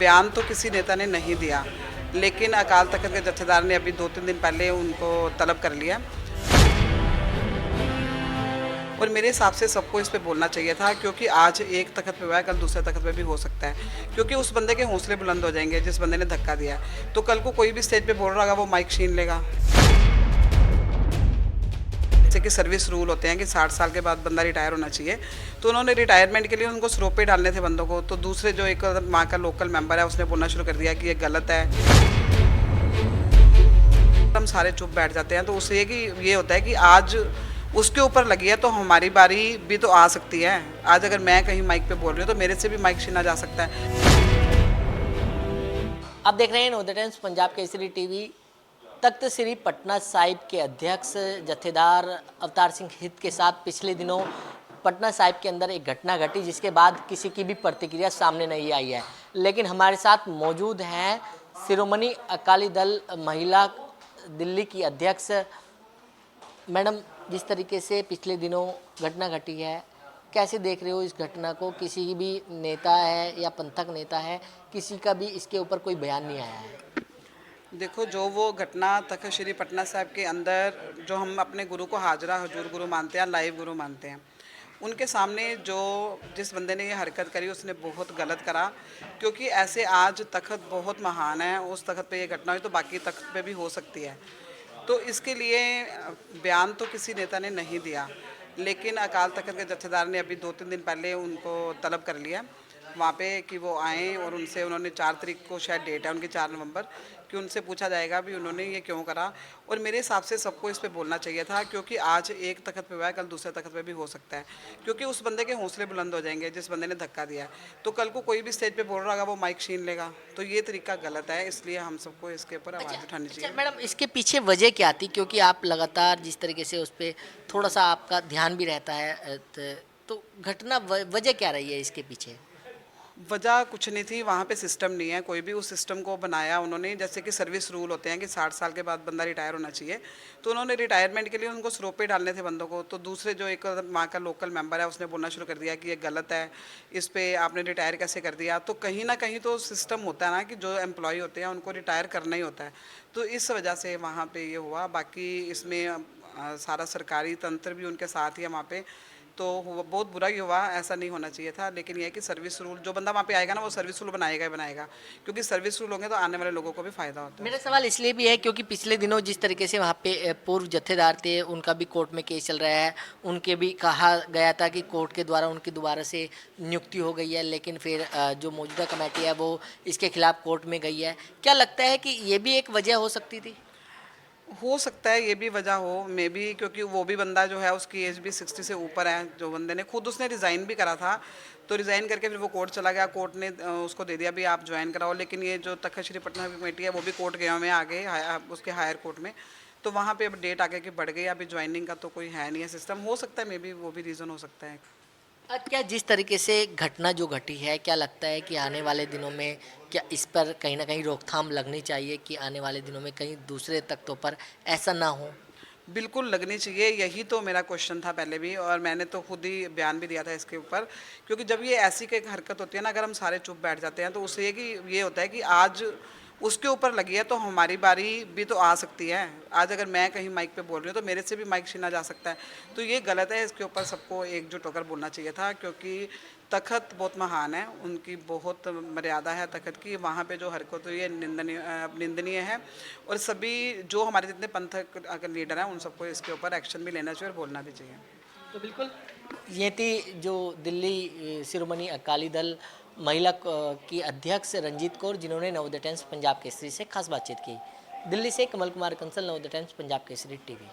बयान तो किसी नेता ने नहीं दिया, लेकिन अकाल तख्त के जत्थेदार ने अभी 2-3 दिन पहले उनको तलब कर लिया। और मेरे हिसाब से सबको इस पे बोलना चाहिए था, क्योंकि आज एक तख्त पे हुआ है, कल दूसरे तख्त पे भी हो सकता है, क्योंकि उस बंदे के हौसले बुलंद हो जाएंगे जिस बंदे ने धक्का दिया है। तो कल को कोई भी स्टेज पे बोल रहा होगा, वो माइक छीन लेगा। जैसे कि सर्विस रूल होते हैं कि 60 साल के बाद बंदा रिटायर होना चाहिए, तो उन्होंने रिटायरमेंट के लिए उनको स्रोप पे डालने थे बंदों को। तो दूसरे जो एक वहाँ का लोकल मेंबर है, उसने बोलना शुरू कर दिया कि ये गलत है। हम सारे चुप बैठ जाते हैं, तो उससे ये होता है कि आज उसके ऊपर लगी है तो हमारी बारी भी तो आ सकती है। आज अगर मैं कहीं माइक पे बोल रही हूँ तो मेरे से भी माइक छीना जा सकता है। आप देख रहे हैं नवोदय टाइम्स पंजाब केसरी टीवी। तख्त श्री पटना साहिब के अध्यक्ष जत्थेदार अवतार सिंह हित के साथ पिछले दिनों पटना साहिब के अंदर एक घटना घटी, जिसके बाद किसी की भी प्रतिक्रिया सामने नहीं आई है। लेकिन हमारे साथ मौजूद हैं शिरोमणि अकाली दल महिला दिल्ली की अध्यक्ष मैडम। जिस तरीके से पिछले दिनों घटना घटी है, कैसे देख रहे हो इस घटना को? किसी भी नेता है या पंथक नेता है, किसी का भी इसके ऊपर कोई बयान नहीं आया है। देखो, जो वो घटना तख्त श्री पटना साहिब के अंदर जो हम अपने गुरु को हाजरा हजूर गुरु मानते हैं, लाइव गुरु मानते हैं, उनके सामने जिस बंदे ने ये हरकत करी उसने बहुत गलत करा। क्योंकि ऐसे आज तख्त बहुत महान है, उस तख्त पे ये घटना हुई तो बाकी तख्त पे भी हो सकती है। तो इसके लिए बयान तो किसी नेता ने नहीं दिया, लेकिन अकाल तख्त के जत्थेदार ने अभी 2-3 दिन पहले उनको तलब कर लिया वहाँ पे कि वो आएँ, और उन्होंने 4 तारीख को शायद डेट है उनकी, 4 नवंबर, कि उनसे पूछा जाएगा भी उन्होंने ये क्यों करा। और मेरे हिसाब से सबको इस पे बोलना चाहिए था, क्योंकि आज एक तख्त पे हुआ है, कल दूसरे तख्त पे भी हो सकता है, क्योंकि उस बंदे के हौसले बुलंद हो जाएंगे जिस बंदे ने धक्का दिया है। तो कल को कोई भी स्टेज पे बोल रहा होगा, वो माइक छीन लेगा। तो ये तरीका गलत है, इसलिए हम सबको इसके ऊपर आवाज़ उठानी चाहिए। मैडम, इसके पीछे वजह क्या थी? क्योंकि आप लगातार जिस तरीके से उस पर थोड़ा सा आपका ध्यान भी रहता है, तो घटना वजह क्या रही है इसके पीछे? वजह कुछ नहीं थी, वहाँ पे सिस्टम नहीं है कोई भी। उस सिस्टम को बनाया उन्होंने, जैसे कि सर्विस रूल होते हैं कि 60 साल के बाद बंदा रिटायर होना चाहिए, तो उन्होंने रिटायरमेंट के लिए उनको स्रोप पे डालने थे बंदों को। तो दूसरे जो एक वहाँ का लोकल मेंबर है, उसने बोलना शुरू कर दिया कि ये गलत है, इस पर आपने रिटायर कैसे कर दिया। तो कहीं ना कहीं तो सिस्टम होता है ना कि जो एम्प्लॉय होते हैं उनको रिटायर करना ही होता है, तो इस वजह से वहाँ पर ये हुआ। बाकी इसमें सारा सरकारी तंत्र भी उनके साथ ही है वहाँ पे, तो बहुत बुरा ही हुआ, ऐसा नहीं होना चाहिए था। लेकिन यह है कि सर्विस रूल, जो बंदा वहाँ पे आएगा ना, वो सर्विस रूल बनाएगा ही बनाएगा, क्योंकि सर्विस रूल होंगे तो आने वाले लोगों को भी फ़ायदा होता है। मेरा सवाल इसलिए भी है क्योंकि पिछले दिनों जिस तरीके से वहाँ पे पूर्व जत्थेदार थे, उनका भी कोर्ट में केस चल रहा है। उनके भी कहा गया था कि कोर्ट के द्वारा उनकी दोबारा से नियुक्ति हो गई है, लेकिन फिर जो मौजूदा कमेटी है वो इसके खिलाफ कोर्ट में गई है। क्या लगता है कि ये भी एक वजह हो सकती थी? हो सकता है ये भी वजह हो, मे बी, क्योंकि वो भी बंदा जो है उसकी एज भी 60 से ऊपर है। जो बंदे ने खुद, उसने रिज़ाइन भी करा था, तो रिज़ाइन करके फिर वो कोर्ट चला गया। कोर्ट ने उसको दे दिया भी आप ज्वाइन कराओ। लेकिन ये जो तख्त श्री पटना की कमेटी है, वो भी कोर्ट गया में आगे उसके हायर कोर्ट में, तो वहाँ पे अब डेट आगे की बढ़ गई। अभी ज्वाइनिंग का तो कोई है नहीं है सिस्टम। हो सकता है मे बी वो भी रीज़न हो सकता है। क्या जिस तरीके से घटना जो घटी है, क्या लगता है कि आने वाले दिनों में क्या इस पर कहीं ना कहीं रोकथाम लगनी चाहिए कि आने वाले दिनों में कहीं दूसरे तख्तों पर ऐसा ना हो? बिल्कुल लगनी चाहिए, यही तो मेरा क्वेश्चन था पहले भी, और मैंने तो खुद ही बयान भी दिया था इसके ऊपर। क्योंकि जब ये ऐसी कोई हरकत होती है ना, अगर हम सारे चुप बैठ जाते हैं, तो उससे ये होता है कि आज उसके ऊपर लगी है तो हमारी बारी भी तो आ सकती है। आज अगर मैं कहीं माइक पे बोल रही हूँ तो मेरे से भी माइक छीना जा सकता है। तो ये गलत है, इसके ऊपर सबको एकजुट होकर बोलना चाहिए था, क्योंकि तख़त बहुत महान है, उनकी बहुत मर्यादा है तख़त की। वहाँ पे जो हरकत हुई है निंदनीय है, और सभी जो हमारे जितने पंथक लीडर हैं उन सबको इसके ऊपर एक्शन भी लेना चाहिए और बोलना भी चाहिए। तो बिल्कुल ये थी जो दिल्ली शिरोमणि अकाली दल महिला की अध्यक्ष रंजीत कौर, जिन्होंने नवोदय टाइम्स पंजाब केसरी से खास बातचीत की। दिल्ली से कमल कुमार कंसल, नवोदय टाइम्स पंजाब केसरी टीवी।